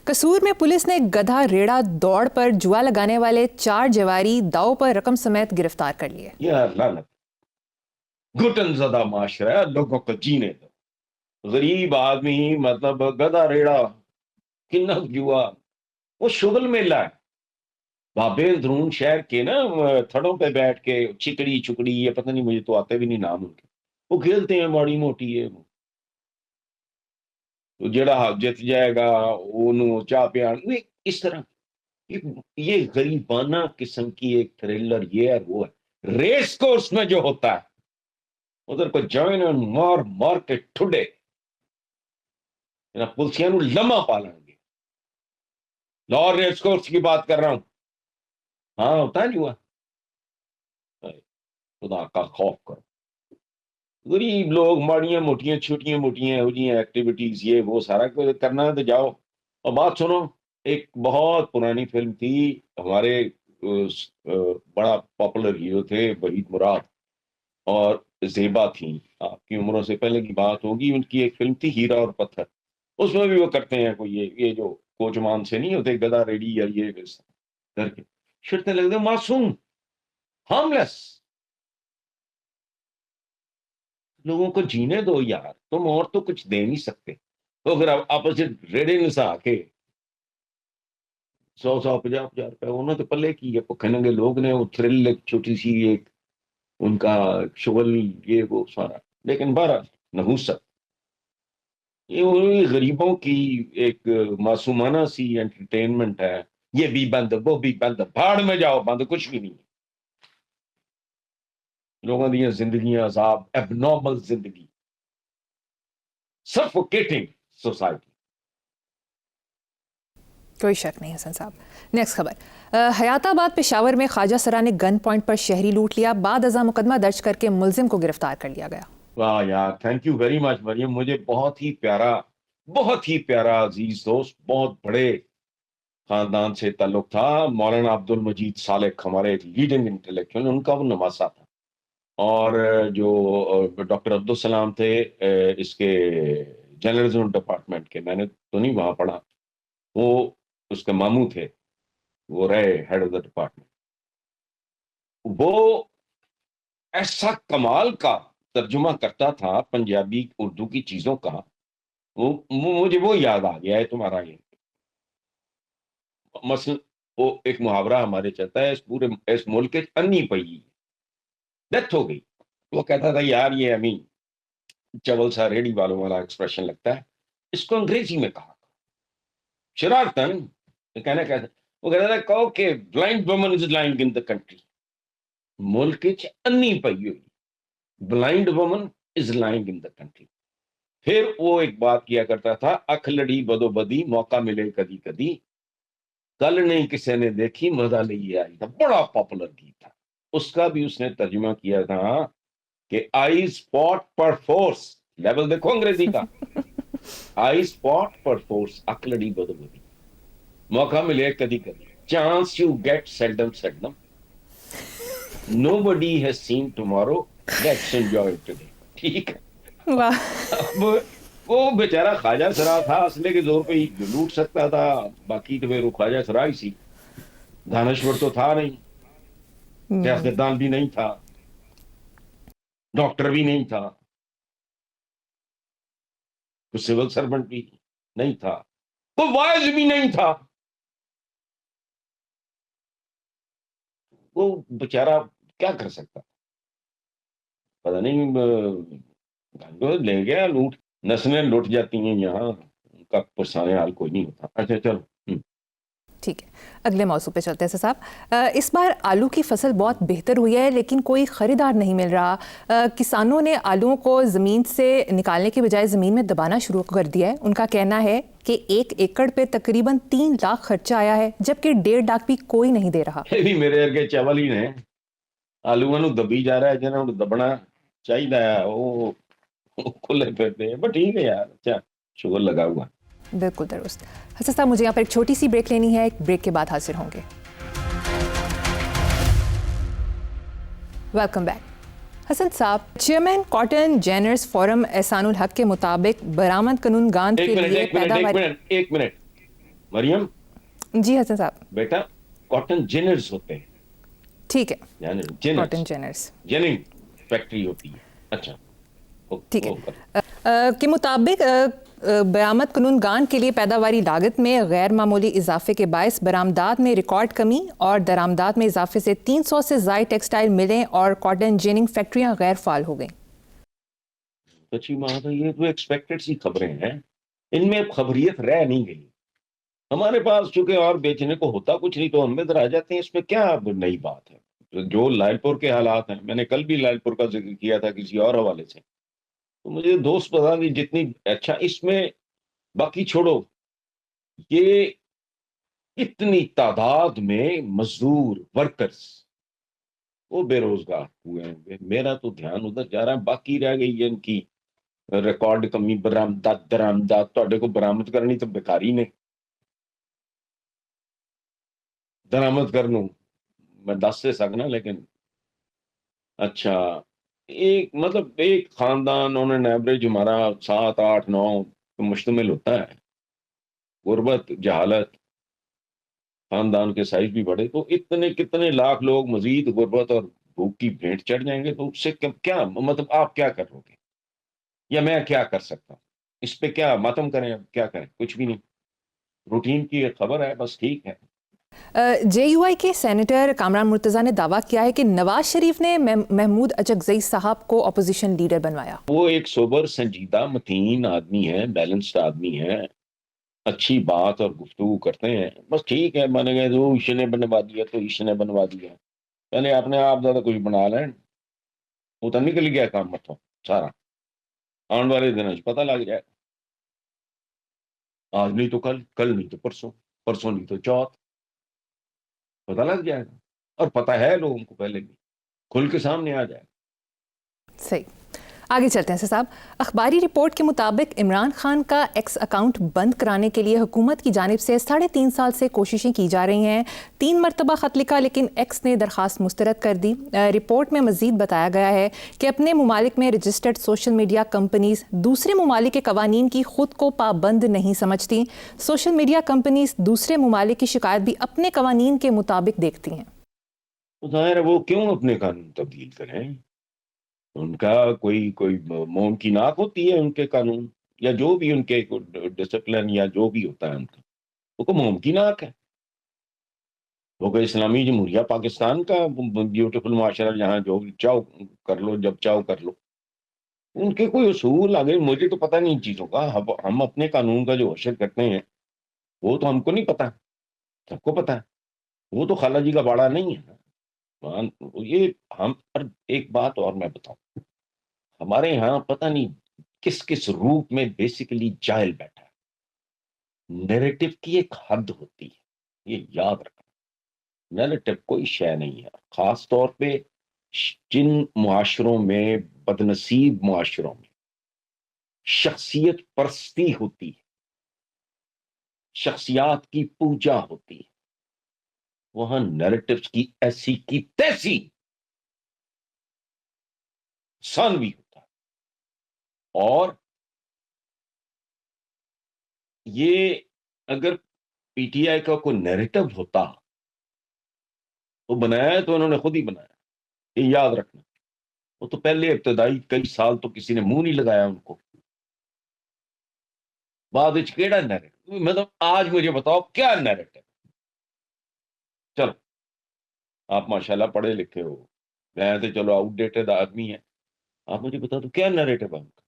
कसूर में पुलिस ने गधा रेड़ा दौड़ पर जुआ लगाने वाले 4 जवारी दाव पर रकम समेत गिरफ्तार कर लिए। यार लानत, घुटन ज़दा माशरा है, लोगों को जीने दो। गरीब आदमी मतलब गधा रेड़ा किन्ना जुआ, वो शुगल मेला है। बाबे अंदरून शहर के ना थड़ों पे बैठ के चिकड़ी चुकड़ी, ये पता नहीं, मुझे तो आते भी नहीं नाम उनके, वो खेलते हैं माड़ी मोटी है। तो जेड़ा जित जाएगा ओनू चाह पियान, इस तरह ये गरीबाना किस्म की एक थ्रिलर ये है वो है। रेस कोर्स में जो होता है उधर को जॉइन मार मार के ठुडे पुलसिया लम्हा पा लेंगे। लाहौर रेस कोर्स की बात कर रहा हूं। हाँ होता है नहीं हुआ, खुदा का खौफ करो। गरीब लोग माड़ियां मोटियां छोटियां मोटियां हो जी एक्टिविटीज ये वो सारा कुछ करना है तो जाओ। और बात सुनो, एक बहुत पुरानी फिल्म थी हमारे बड़ा पॉपुलर हीरो थे वहीद मुराद और जेबा थी, आपकी उम्रों से पहले की बात होगी, उनकी एक फिल्म थी हीरा और पत्थर। उसमें भी वो करते हैं कोई ये जो कोचमान से नहीं होते गधा रेडी या ये करके शर्तें लगते मासूम हार्मलेस। लोगों को जीने दो यार, तुम और तो कुछ दे नहीं सकते। तो अगर आप आपस रेड़े नसा के 100-150 रुपए उन्होंने तो पल्ले की है भुखे नंगे लोग ने, वो थ्रिल एक छोटी सी एक उनका शुगल ये वो सारा। लेकिन बहरहाल नहुसत ये गरीबों की एक मासूमाना सी एंटरटेनमेंट है। ये भी बंद वो भी बंद, भाड़ में जाओ, बंद कुछ भी नहीं है। लोगों दी जिंदगी अजाब, एबनॉर्मल जिंदगी, सफोकेटिंग सोसाइटी। कोई शक नहीं हसन साहब। नेक्स्ट खबर, हयाताबाद पेशावर में ख्वाजा सरा ने गन पॉइंट पर शहरी लूट लिया, बाद अज़ा मुकदमा दर्ज करके मुलजिम को गिरफ्तार कर लिया गया। वाह यार, thank you very much Maryam, मुझे बहुत ही प्यारा अजीज दोस्त, बहुत बड़े खानदान से ताल्लुक था। मौलाना अब्दुल मजीद सालेक हमारे एक लीडिंग इंटेलेक्चुअल, उनका वो नवासा था। और जो डॉक्टर अब्दुल सलाम थे इसके जर्नलिज्म डिपार्टमेंट के, मैंने तो नहीं वहां पढ़ा, वो उसके मामू थे, वो रहे हेड ऑफ द डिपार्टमेंट। वो ऐसा कमाल का तर्जुमा करता था पंजाबी उर्दू की चीजों का, वो मुझे वो याद आ गया है तुम्हारा ये मसल। वो एक मुहावरा हमारे चलता है, इस मुल्क के अन्नी पई डेथ हो गई। वो कहता था यार ये अमीन चवल सा रेडी वालों वाला एक्सप्रेशन लगता है, इसको अंग्रेजी में कहा शरारतन कहना कहता, वो कहता था कहो कि blind woman is lying in the country, मुल्क अन्नी पई हुई blind woman is lying in the country. फिर वो एक बात किया करता था, अख लड़ी बदो बदी मौका मिले कदी कदी, कल नहीं किसी ने देखी मजा लिए आई था, बड़ा पॉपुलर गीत था। उसका भी उसने तर्जुमा किया था कि आई स्पॉट पर फोर्स, लेवल देखो अंग्रेजी का, आई स्पॉट पर फोर्स अख लड़ी बदो बदी मौका मिले कदी कदी, chance you get seldom nobody has seen tomorrow, let's enjoy today। ठीक है। वाह। अब वो बेचारा ख्वाजा सरा था, असले के जोर पे ही लूट सकता था, बाकी तो फिर वो ख्वाजा सरा ही सी, दानश्वर तो था नहीं, सियासतदान भी नहीं था, डॉक्टर भी नहीं था, कोई सिविल सर्वेंट भी नहीं था, कोई वाइज भी नहीं था। वो बेचारा क्या कर सकता, पता नहीं ले गया लूट। नस्लें लुट जाती हैं यहाँ, उनका पुरसाने हाल कोई नहीं होता। अच्छा चलो ठीक है, अगले मौजू पे चलते हैं साहब। इस बार आलू की फसल बहुत बेहतर हुई है लेकिन कोई ख़रीदार नहीं मिल रहा। किसानों ने आलूओं को ज़मीन से निकालने के बजाय ज़मीन में दबाना शुरू कर दिया है। उनका कहना है कि 1 एकड़ पे तकरीबन 3 लाख खर्चा आया है, जबकि 1.5 लाख भी कोई नहीं दे रहा। ये भी मेरे अगे चावल ही ने आलूओं को दबी जा रहा है, जिन्होंने दबना चाहिए वो खुले फिरते हैं। बट ठीक है यार, अच्छा शुगर लगा हुआ। बिल्कुल दुरुस्त। हसन साहब, मुझे यहाँ पर एक छोटी सी ब्रेक लेनी है, एक ब्रेक के बाद हाजिर होंगे। Welcome back. हसन साहब, chairman cotton ginners forum Ehsanul Haq के मुताबिक बरामद कानून गांद के लिए पैदावार। एक मिनट मरियम, जी हसन साहब, बेटा कॉटन जिनर्स होते हैं, ठीक है, जान रहे cotton ginners, genres, ginning factory होती है। अच्छा, ठीक है। वो कर। के मुताबिक बरामद कुनूनगान के लिए पैदावारी लागत में गैर मामूली इजाफे के बायस बरामदात में रिकॉर्ड कमी और दरामदात में इजाफे से 300 से ज़ायद टेक्सटाइल मिलें और कॉटन जिनिंग फैक्ट्रियां गैर फाल हो गईं। सच्ची बात है, ये तो एक्सपेक्टेड सी खबरें हैं, इनमें अब खबरियत रह नहीं गई। हमारे पास चूंकि और बेचने को होता कुछ नहीं तो हम इधर आ जाते हैं, इसमें क्या अब नई बात है। तो जो लालपुर के हालात हैं, मैंने कल भी लालपुर का जिक्र किया था किसी और हवाले से, तो मुझे दोस्त बता दी जितनी अच्छा इसमें, बाकी छोड़ो, ये इतनी तादाद में मजदूर वर्कर्स वो बेरोजगार हुए हैं, मेरा तो ध्यान उधर जा रहा है। बाकी रह गई है इनकी रिकॉर्ड कमी, बरामदात दरामदात ਤੁਹਾਡੇ को बरामद करनी तो बेकारी ने दरामद कर लूं मैं 10 से सकना, लेकिन अच्छा, एक मतलब एक खानदान उन्होंने एवरेज हमारा 7 8 9 मुश्तमिल होता है, गुर्बत जहालत, खानदान के साइज भी बड़े, तो इतने कितने लाख लोग मजीद गुर्बत और भूख की भेंट चढ़ जाएंगे, तो उससे क्या मतलब आप क्या करोगे या मैं क्या कर सकता हूँ? इस पे क्या मातम करें, अब क्या करें, कुछ भी नहीं, रूटीन की एक खबर है बस, ठीक है। JUI के सेनेटर कामरान मुर्तज़ा ने दावा किया है कि नवाज शरीफ ने महमूद अचकज़ई साहब को अपोजिशन लीडर बनवाया। वो एक सोबर संजीदा मतीन आदमी है, बैलेंस्ड आदमी है, अच्छी बात और गुफ्तगू करते हैं, बस ठीक है, माने गए तो ईश ने बनवा दिया तो ईश ने बनवा दिया, पहले अपने आप ज्यादा कुछ बना लें, वो तो निकल गया काम मतलब सारा, आने वाले दिनों पता लग जाए, आज नहीं तो कल, कल नहीं तो परसों, परसों नहीं तो चौथ, पता लग जाएगा, और पता है लोगों को पहले भी, खुल के सामने आ जाएगा। सही, आगे चलते हैं साहब। अखबारी रिपोर्ट के मुताबिक इमरान खान का एक्स अकाउंट बंद कराने के लिए हुकूमत की जानिब से 3.5 साल से कोशिशें की जा रही हैं। 3 मरतबा ख़त लिखा लेकिन एक्स ने दरख्वास्त मुस्तरद कर दी। रिपोर्ट में मज़ीद बताया गया है कि अपने ममालिक में रजिस्टर्ड सोशल मीडिया कंपनीज़ दूसरे ममालिक के कवानीन की खुद को पाबंद नहीं समझती। सोशल मीडिया कंपनीज़ दूसरे ममालिक की शिकायत भी अपने कवानीन के मुताबिक देखती हैं। तो ज़ाहिर है वो क्यों अपने कानून तब्दील करें, उनका कोई कोई मौन की नाक होती है उनके कानून, या जो भी उनके डिसिप्लिन या जो भी होता है उनका, वो को मौन की नाक है। वो कोई इस्लामी जमहूरिया पाकिस्तान का ब्यूटीफुल माशरा जहाँ जो चाहो कर लो, जब चाहो कर लो, उनके कोई उसूल आगे मुझे तो पता नहीं इन चीज़ों का। हम अपने कानून का जो हशर करते हैं वो तो हमको नहीं पता, सबको पता है, वो तो खाला जी का बाड़ा नहीं है ना। ये हम पर एक बात और मैं बताऊं, हमारे यहाँ पता नहीं किस किस रूप में बेसिकली जाहिल बैठा है। नैरेटिव की एक हद होती है, ये याद रखना, नैरेटिव कोई शय नहीं है, खास तौर पे जिन मुआशरों में, बदनसीब मुआशरों में शख्सियत परस्ती होती है, शख्सियात की पूजा होती है, वहां नैरेटिव्स की ऐसी की तैसी सन भी होता है। और ये अगर पीटीआई का कोई नैरेटिव होता तो बनाया है तो उन्होंने खुद ही बनाया, ये याद रखना। वो तो पहले इब्तदाई कई साल तो किसी ने मुंह नहीं लगाया उनको, बाद केड़ा नैरेटिव, मतलब आज मुझे बताओ क्या नैरेटिव। चलो आप माशाल्लाह पढ़े लिखे हो, मैं तो चलो आउटडेटेड आदमी है, आप मुझे बता दो क्या नैरेटिव है उनका।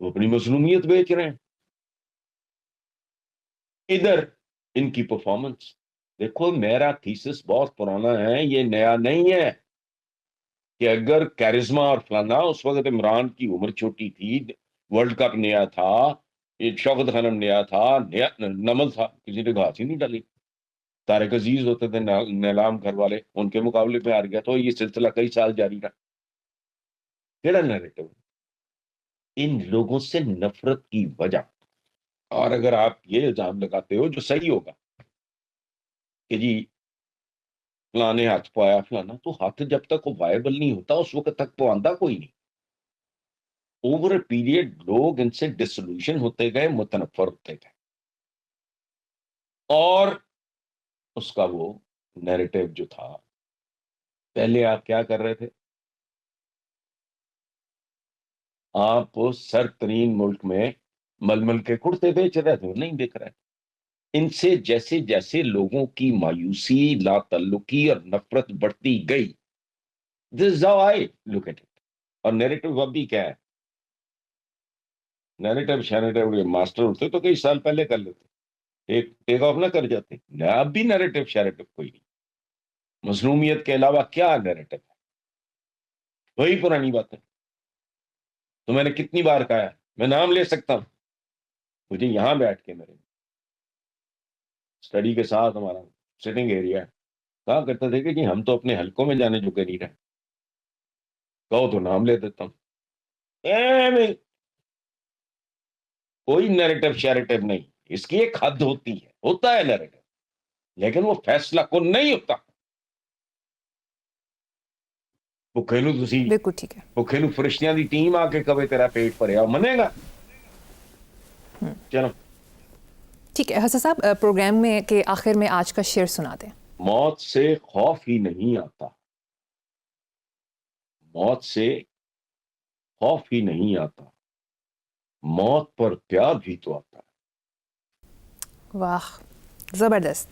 वो अपनी मसलूमियत बेच रहे हैं, इधर इनकी परफॉर्मेंस देखो। मेरा थीसिस बहुत पुराना है, ये नया नहीं है, कि अगर कैरिज्मा और फलाना, उस वक्त इमरान की उम्र छोटी थी, वर्ल्ड कप नया था, ये शौकत खानम नया था, नया नमल था, किसी ने घास ही नहीं डाली। तारिक अजीज होते थे नीलाम घर वाले, उनके मुकाबले में हार गया, तो ये सिलसिला कई साल जारी रहा। केड़ा नैरेटिव, इन लोगों से नफरत की वजह। और अगर आप ये इल्जाम लगाते हो जो सही होगा कि जी फलाने हाथ पाया फलाना, तो हाथ जब तक वो वायबल नहीं होता उस वक्त तक तो आंदा कोई नहीं। ओवर ए पीरियड लोग इनसे डिसोल्यूशन होते गए, मुतनफर होते गए। اور اس کا وہ نیریٹو جو تھا، پہلے آپ کیا کر رہے تھے؟ آپ سر ترین ملک میں ململ کے کرتے بیچ رہے تھے، نہیں دیکھ رہے. ان سے جیسے جیسے لوگوں کی مایوسی، لا تعلقی اور نفرت بڑھتی گئی، this is how I look at it. اور نیریٹو اب بھی کیا ہے؟ نیریٹو شیریٹو یہ ماسٹر ہوتے تو کئی سال پہلے کر لیتے، ایک ٹیک آف نہ کر جاتے. اب بھی نیریٹو شیریٹو کوئی نہیں. مظلومیت کے علاوہ کیا نیریٹو ہے؟ وہی پرانی بات ہے. تو میں نے کتنی بار کہا ہے، میں نام لے سکتا ہوں. مجھے یہاں بیٹھ کے میرے اسٹڈی کے ساتھ ہمارا سٹنگ ایریا کہا کرتے تھے کہ جی ہم تو اپنے حلقوں میں جانے جو نہیں رہے. کہو تو نام لے دیتا ہوں. کوئی نیریٹو شیریٹو نہیں. اس کی ایک حد ہوتی ہے، ہوتا ہے نیریٹو، لیکن وہ فیصلہ کن نہیں ہوتا. بکھیلو تسی بالکل ٹھیک ہے. بکھیلو فرشتیاں دی ٹیم آ کے کبھی تیرا پیٹ بھریا منے گا؟ چلو. ٹھیک ہے حسن صاحب، پروگرام میں کے آخر میں آج کا شعر سنا دیں. موت سے خوف ہی نہیں آتا، موت سے خوف ہی نہیں آتا، موت پر پیار بھی تو آتا ہے. واہ، زبردست.